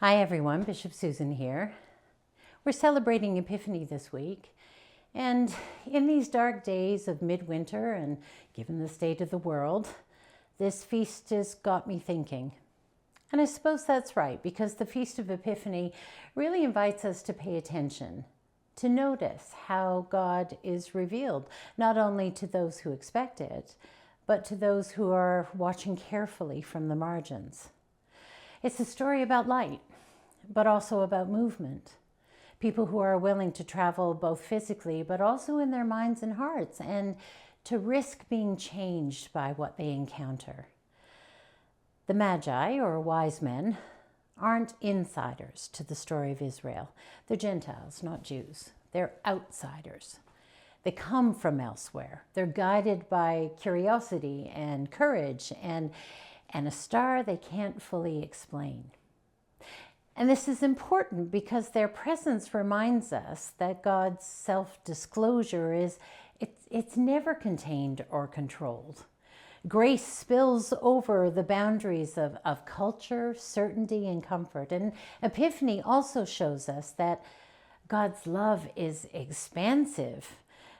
Hi everyone, Bishop Susan here. We're celebrating Epiphany this week, and in these dark days of midwinter and given the state of the world, this feast has got me thinking. And I suppose that's right, because the Feast of Epiphany really invites us to pay attention, to notice how God is revealed, not only to those who expect it, but to those who are watching carefully from the margins. It's a story about light, but also about movement. People who are willing to travel both physically, but also in their minds and hearts, and to risk being changed by what they encounter. The Magi, or wise men, aren't insiders to the story of Israel. They're Gentiles, not Jews. They're outsiders. They come from elsewhere. They're guided by curiosity and courage and a star they can't fully explain. And this is important because their presence reminds us that God's self-disclosure it's never contained or controlled. Grace spills over the boundaries of culture, certainty, and comfort. And Epiphany also shows us that God's love is expansive,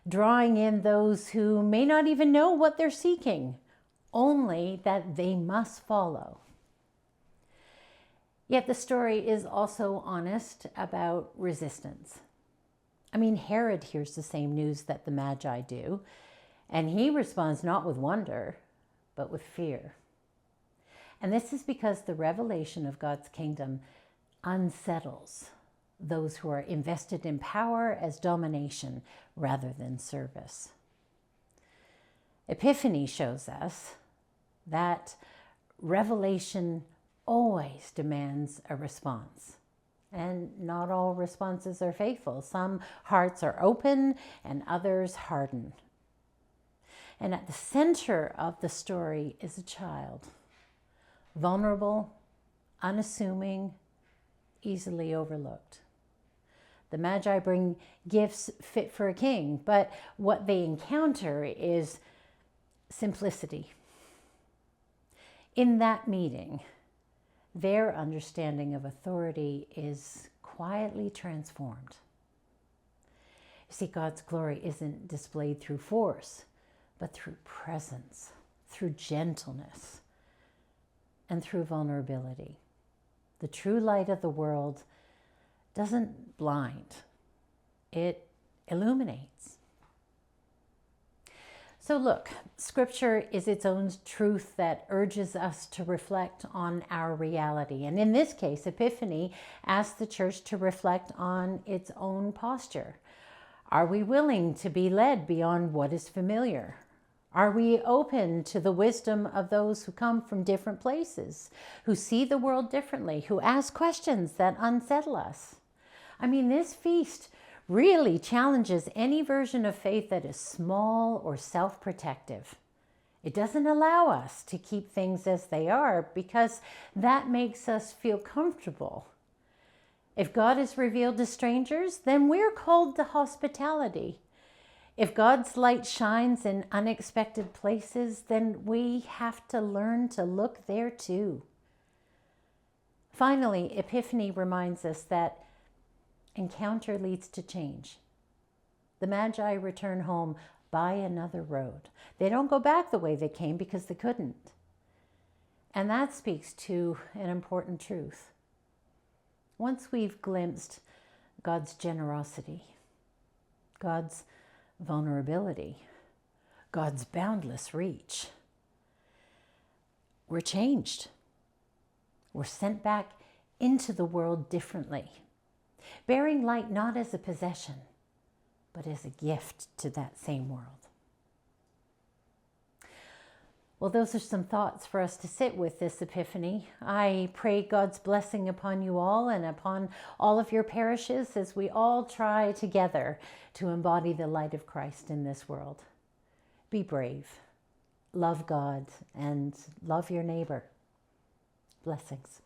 drawing in those who may not even know what they're seeking, only that they must follow. Yet the story is also honest about resistance. I mean, Herod hears the same news that the Magi do, and he responds not with wonder, but with fear. And this is because the revelation of God's kingdom unsettles those who are invested in power as domination rather than service. Epiphany shows us that revelation always demands a response. And not all responses are faithful. Some hearts are open and others harden. And at the center of the story is a child, vulnerable, unassuming, easily overlooked. The Magi bring gifts fit for a king, but what they encounter is simplicity. In that meeting, their understanding of authority is quietly transformed. You see, God's glory isn't displayed through force, but through presence, through gentleness, and through vulnerability. The true light of the world doesn't blind, it illuminates. So look, Scripture is its own truth that urges us to reflect on our reality. And in this case, Epiphany asks the church to reflect on its own posture. Are we willing to be led beyond what is familiar? Are we open to the wisdom of those who come from different places, who see the world differently, who ask questions that unsettle us? I mean, this feast really challenges any version of faith that is small or self-protective. It doesn't allow us to keep things as they are because that makes us feel comfortable. If God is revealed to strangers, then we're called to hospitality. If God's light shines in unexpected places, then we have to learn to look there too. Finally, Epiphany reminds us that encounter leads to change. The Magi return home by another road. They don't go back the way they came because they couldn't. And that speaks to an important truth. Once we've glimpsed God's generosity, God's vulnerability, God's boundless reach, we're changed. We're sent back into the world differently, bearing light not as a possession, but as a gift to that same world. Well, those are some thoughts for us to sit with this Epiphany. I pray God's blessing upon you all and upon all of your parishes as we all try together to embody the light of Christ in this world. Be brave, love God, and love your neighbor. Blessings.